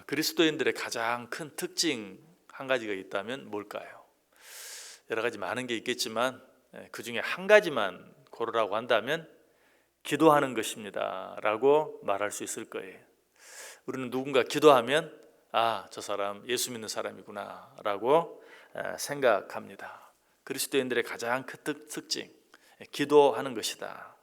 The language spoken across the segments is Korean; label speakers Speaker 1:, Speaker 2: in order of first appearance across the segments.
Speaker 1: 그리스도인들의 가장 큰 특징 한 가지가 있다면 뭘까요? 여러 가지 많은 게 있겠지만 그 중에 한 가지만 고르라고 한다면 기도하는 것입니다 라고 말할 수 있을 거예요. 우리는 누군가 기도하면 저 사람 예수 믿는 사람이구나 라고 생각합니다. 그리스도인들의 가장 큰 특징, 기도하는 것이다.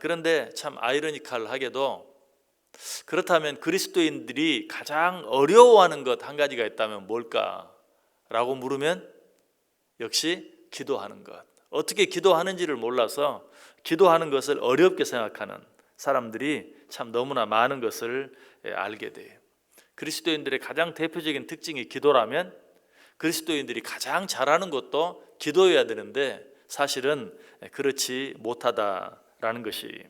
Speaker 1: 그런데 참 아이러니컬하게도 그렇다면 그리스도인들이 가장 어려워하는 것 한 가지가 있다면 뭘까라고 물으면 역시 기도하는 것. 어떻게 기도하는지를 몰라서 기도하는 것을 어렵게 생각하는 사람들이 참 너무나 많은 것을 알게 돼요. 그리스도인들의 가장 대표적인 특징이 기도라면 그리스도인들이 가장 잘하는 것도 기도해야 되는데 사실은 그렇지 못하다라는 것이,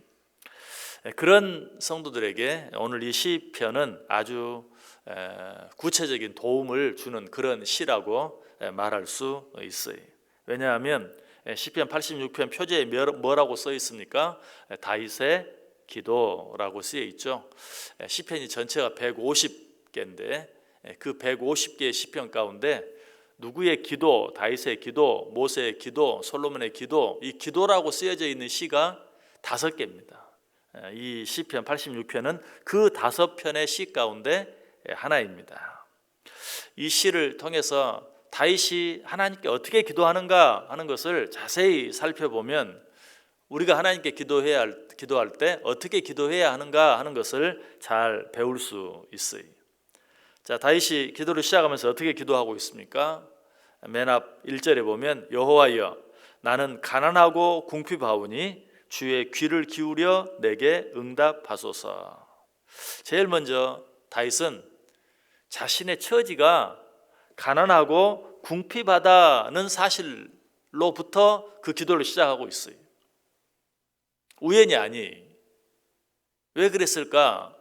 Speaker 1: 그런 성도들에게 오늘 이 시편은 아주 구체적인 도움을 주는 그런 시라고 말할 수 있어요. 왜냐하면 시편 86편 표제에 뭐라고 써 있습니까? 다윗의 기도라고 쓰여 있죠. 시편이 전체가 150개인데 그 150개의 시편 가운데 누구의 기도, 다윗의 기도, 모세의 기도, 솔로몬의 기도, 이 기도라고 쓰여져 있는 시가 5개입니다. 이 시편 86편은 그 5편의 시 가운데 하나입니다. 이 시를 통해서 다윗이 하나님께 어떻게 기도하는가 하는 것을 자세히 살펴보면 우리가 하나님께 기도할 때 어떻게 기도해야 하는가 하는 것을 잘 배울 수 있어요. 자, 다윗이 기도를 시작하면서 어떻게 기도하고 있습니까? 맨 앞 1절에 보면 여호와여 나는 가난하고 궁핍하오니 주의 귀를 기울여 내게 응답하소서. 제일 먼저 다윗은 자신의 처지가 가난하고 궁핍하다는 사실로부터 그 기도를 시작하고 있어요. 우연이 아니. 왜 그랬을까?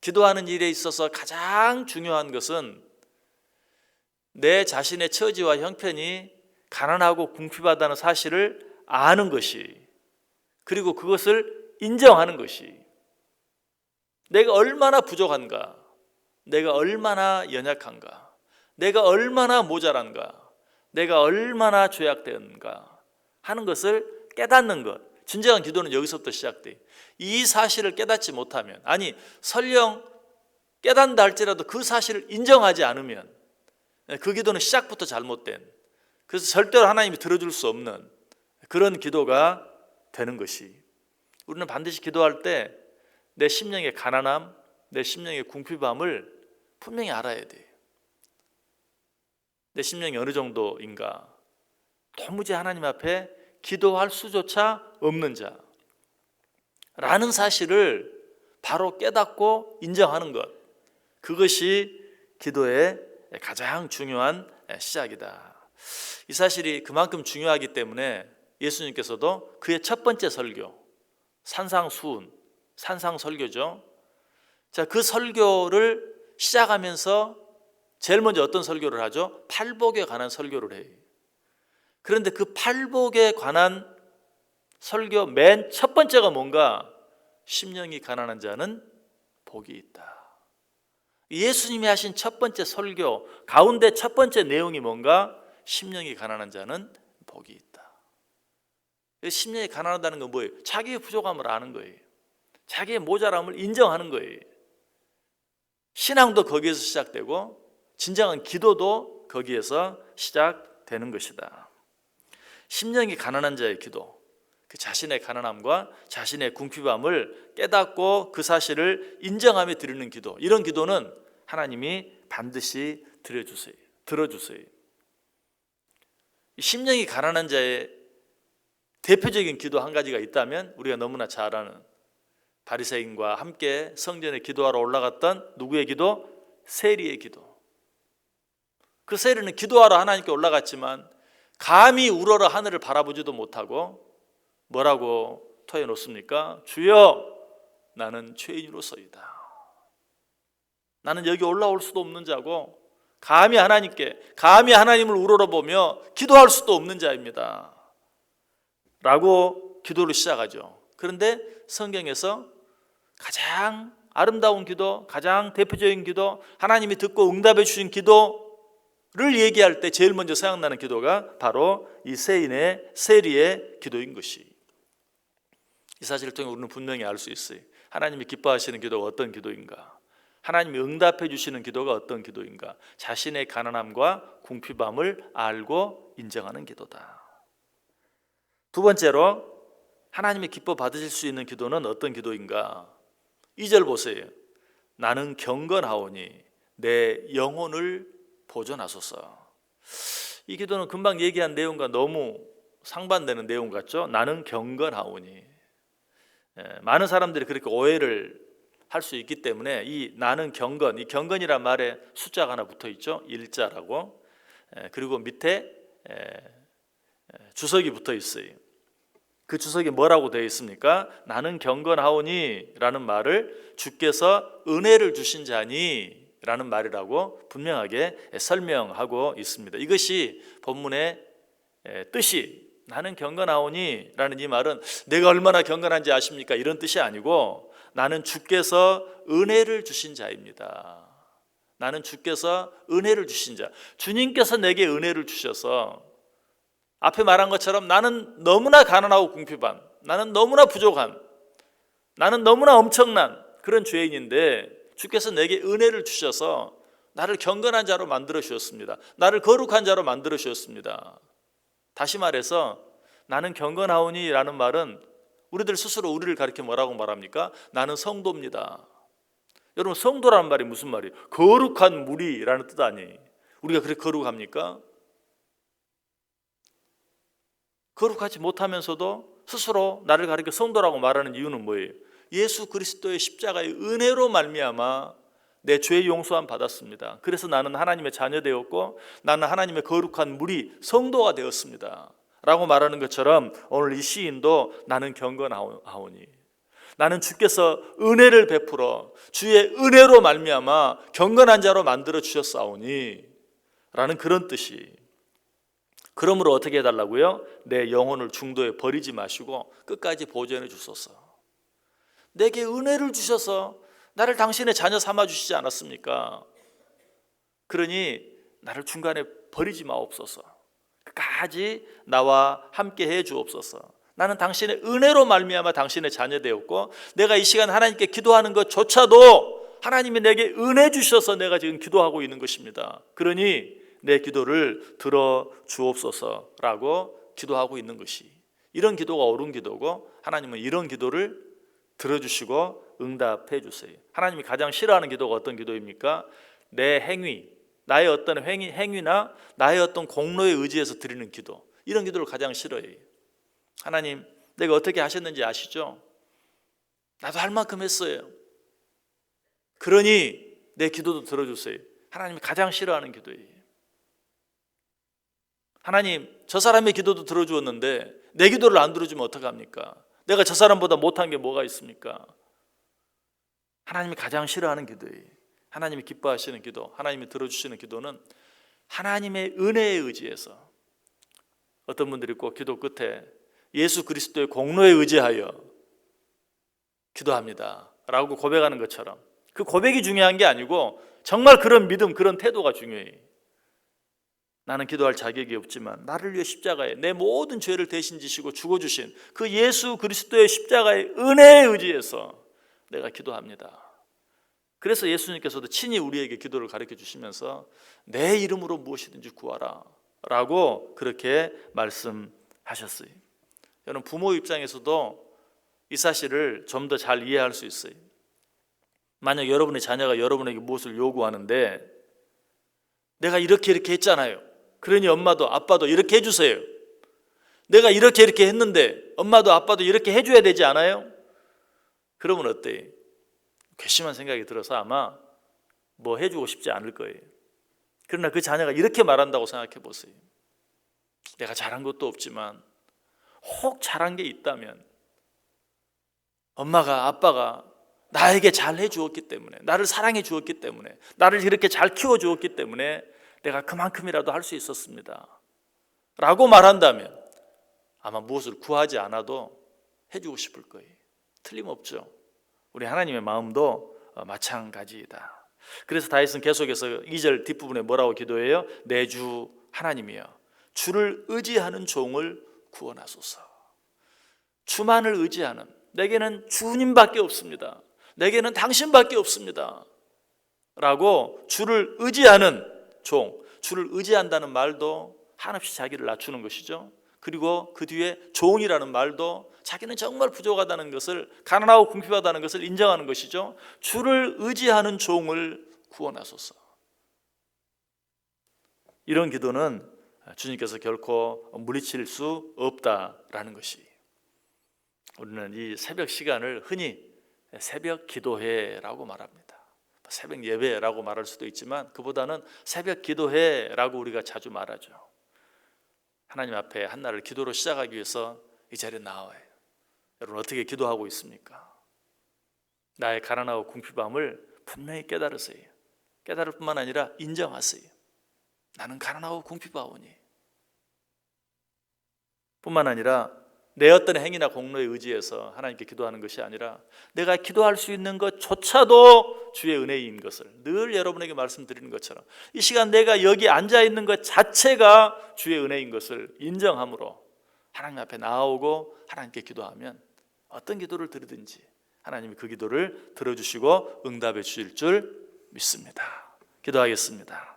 Speaker 1: 기도하는 일에 있어서 가장 중요한 것은 내 자신의 처지와 형편이 가난하고 궁핍하다는 사실을 아는 것이, 그리고 그것을 인정하는 것이, 내가 얼마나 부족한가, 내가 얼마나 연약한가, 내가 얼마나 모자란가, 내가 얼마나 죄악되었는가 하는 것을 깨닫는 것. 진정한 기도는 여기서부터 시작돼요. 이 사실을 깨닫지 못하면, 아니 설령 깨닫는다 할지라도 그 사실을 인정하지 않으면 그 기도는 시작부터 잘못된, 그래서 절대로 하나님이 들어줄 수 없는 그런 기도가 되는 것이, 우리는 반드시 기도할 때 내 심령의 가난함, 내 심령의 궁핍함을 분명히 알아야 돼요. 내 심령이 어느 정도인가, 도무지 하나님 앞에 기도할 수조차 없는 자라는 사실을 바로 깨닫고 인정하는 것, 그것이 기도의 가장 중요한 시작이다. 이 사실이 그만큼 중요하기 때문에 예수님께서도 그의 첫 번째 설교, 산상수훈, 산상설교죠. 자, 그 설교를 시작하면서 제일 먼저 어떤 설교를 하죠? 팔복에 관한 설교를 해요. 그런데 그 팔복에 관한 설교 맨 첫 번째가 뭔가? 심령이 가난한 자는 복이 있다. 예수님이 하신 첫 번째 설교 가운데 첫 번째 내용이 뭔가? 심령이 가난한 자는 복이 있다. 심령이 가난하다는 건 뭐예요? 자기의 부족함을 아는 거예요. 자기의 모자람을 인정하는 거예요. 신앙도 거기에서 시작되고 진정한 기도도 거기에서 시작되는 것이다. 심령이 가난한 자의 기도, 그 자신의 가난함과 자신의 궁핍함을 깨닫고 그 사실을 인정하며 드리는 기도, 이런 기도는 하나님이 반드시 들어주세요. 심령이 가난한 자의 대표적인 기도 한 가지가 있다면 우리가 너무나 잘 아는 바리새인과 함께 성전에 기도하러 올라갔던 누구의 기도? 세리의 기도. 그 세리는 기도하러 하나님께 올라갔지만 감히 우러러 하늘을 바라보지도 못하고 뭐라고 토해 놓습니까? 주여 나는 죄인으로서이다. 나는 여기 올라올 수도 없는 자고 감히 하나님을 우러러보며 기도할 수도 없는 자입니다 라고 기도를 시작하죠. 그런데 성경에서 가장 아름다운 기도, 가장 대표적인 기도, 하나님이 듣고 응답해 주신 기도를 얘기할 때 제일 먼저 생각나는 기도가 바로 이 세인의 세리의 기도인 것이. 이 사실을 통해 우리는 분명히 알 수 있어요. 하나님이 기뻐하시는 기도가 어떤 기도인가, 하나님이 응답해 주시는 기도가 어떤 기도인가, 자신의 가난함과 궁핍함을 알고 인정하는 기도다. 두 번째로 하나님이 기뻐 받으실 수 있는 기도는 어떤 기도인가? 2절 보세요. 나는 경건하오니 내 영혼을 보존하소서. 이 기도는 금방 얘기한 내용과 너무 상반되는 내용 같죠? 나는 경건하오니. 많은 사람들이 그렇게 오해를 할 수 있기 때문에 이 나는 경건, 이 경건이란 말에 숫자가 하나 붙어 있죠. 일자라고. 그리고 밑에 주석이 붙어 있어요. 그 주석이 뭐라고 되어 있습니까? 나는 경건하오니 라는 말을 주께서 은혜를 주신 자니 라는 말이라고 분명하게 설명하고 있습니다. 이것이 본문의 뜻이, 나는 경건하오니 라는 이 말은 내가 얼마나 경건한지 아십니까? 이런 뜻이 아니고 나는 주께서 은혜를 주신 자입니다. 나는 주께서 은혜를 주신 자, 주님께서 내게 은혜를 주셔서 앞에 말한 것처럼 나는 너무나 가난하고 궁핍한, 나는 너무나 부족한, 나는 너무나 엄청난 그런 죄인인데 주께서 내게 은혜를 주셔서 나를 경건한 자로 만들어 주셨습니다. 나를 거룩한 자로 만들어 주셨습니다. 다시 말해서 나는 경건하오니 라는 말은 우리들 스스로 우리를 가리켜 뭐라고 말합니까? 나는 성도입니다. 여러분, 성도라는 말이 무슨 말이에요? 거룩한 무리라는 뜻 아니에요. 우리가 그렇게 거룩합니까? 거룩하지 못하면서도 스스로 나를 가리켜 성도라고 말하는 이유는 뭐예요? 예수 그리스도의 십자가의 은혜로 말미암아 내 죄 용서함 받았습니다. 그래서 나는 하나님의 자녀 되었고 나는 하나님의 거룩한 무리, 성도가 되었습니다 라고 말하는 것처럼 오늘 이 시인도 나는 경건하오니, 나는 주께서 은혜를 베풀어 주의 은혜로 말미암아 경건한 자로 만들어 주셨사오니 라는 그런 뜻이. 그러므로 어떻게 해달라고요? 내 영혼을 중도에 버리지 마시고 끝까지 보존해 주소서. 내게 은혜를 주셔서 나를 당신의 자녀 삼아 주시지 않았습니까? 그러니 나를 중간에 버리지 마옵소서. 끝까지 나와 함께 해 주옵소서. 나는 당신의 은혜로 말미암아 당신의 자녀 되었고 내가 이 시간 하나님께 기도하는 것조차도 하나님이 내게 은혜 주셔서 내가 지금 기도하고 있는 것입니다. 그러니 내 기도를 들어 주옵소서라고 기도하고 있는 것이, 이런 기도가 옳은 기도고 하나님은 이런 기도를 들어주시고 응답해 주세요. 하나님이 가장 싫어하는 기도가 어떤 기도입니까? 내 행위, 나의 어떤 행위나 나의 어떤 공로에 의지해서 드리는 기도, 이런 기도를 가장 싫어해요. 하나님, 내가 어떻게 하셨는지 아시죠? 나도 할 만큼 했어요. 그러니 내 기도도 들어주세요. 하나님이 가장 싫어하는 기도예요. 하나님, 저 사람의 기도도 들어주었는데 내 기도를 안 들어주면 어떡합니까? 내가 저 사람보다 못한 게 뭐가 있습니까? 하나님이 가장 싫어하는 기도예요. 하나님이 기뻐하시는 기도, 하나님이 들어주시는 기도는 하나님의 은혜에 의지해서, 어떤 분들이 꼭 기도 끝에 예수 그리스도의 공로에 의지하여 기도합니다 라고 고백하는 것처럼, 그 고백이 중요한 게 아니고 정말 그런 믿음, 그런 태도가 중요해요. 나는 기도할 자격이 없지만 나를 위해 십자가에 내 모든 죄를 대신 지시고 죽어주신 그 예수 그리스도의 십자가의 은혜에 의지해서 내가 기도합니다. 그래서 예수님께서도 친히 우리에게 기도를 가르쳐 주시면서 내 이름으로 무엇이든지 구하라 라고 그렇게 말씀하셨어요. 여러분, 부모 입장에서도 이 사실을 좀 더 잘 이해할 수 있어요. 만약 여러분의 자녀가 여러분에게 무엇을 요구하는데 내가 이렇게 했잖아요. 그러니 엄마도 아빠도 이렇게 해주세요. 내가 이렇게 했는데 엄마도 아빠도 이렇게 해줘야 되지 않아요? 그러면 어때요? 괘씸한 생각이 들어서 아마 뭐 해주고 싶지 않을 거예요. 그러나 그 자녀가 이렇게 말한다고 생각해 보세요. 내가 잘한 것도 없지만 혹 잘한 게 있다면 엄마가 아빠가 나에게 잘 해주었기 때문에, 나를 사랑해 주었기 때문에, 나를 이렇게 잘 키워주었기 때문에 내가 그만큼이라도 할 수 있었습니다 라고 말한다면 아마 무엇을 구하지 않아도 해주고 싶을 거예요. 틀림없죠. 우리 하나님의 마음도 마찬가지이다. 그래서 다윗은 계속해서 2절 뒷부분에 뭐라고 기도해요? 내 주 하나님이여 주를 의지하는 종을 구원하소서. 주만을 의지하는, 내게는 주님밖에 없습니다, 내게는 당신밖에 없습니다 라고 주를 의지하는 종, 주를 의지한다는 말도 한없이 자기를 낮추는 것이죠. 그리고 그 뒤에 종이라는 말도 자기는 정말 부족하다는 것을, 가난하고 궁핍하다는 것을 인정하는 것이죠. 주를 의지하는 종을 구원하소서. 이런 기도는 주님께서 결코 물리칠 수 없다라는 것이, 우리는 이 새벽 시간을 흔히 새벽 기도회라고 말합니다. 새벽 예배라고 말할 수도 있지만 그보다는 새벽 기도회라고 우리가 자주 말하죠. 하나님 앞에 한날을 기도로 시작하기 위해서 이 자리에 나와요. 여러분 어떻게 기도하고 있습니까? 나의 가난하고 궁핍함을 분명히 깨달으세요. 깨달을 뿐만 아니라 인정하세요. 나는 가난하고 궁핍하오니. 뿐만 아니라 내 어떤 행위나 공로에 의지해서 하나님께 기도하는 것이 아니라 내가 기도할 수 있는 것조차도 주의 은혜인 것을 늘 여러분에게 말씀드리는 것처럼 이 시간 내가 여기 앉아 있는 것 자체가 주의 은혜인 것을 인정함으로 하나님 앞에 나오고 하나님께 기도하면 어떤 기도를 드리든지 하나님이 그 기도를 들어주시고 응답해 주실 줄 믿습니다. 기도하겠습니다.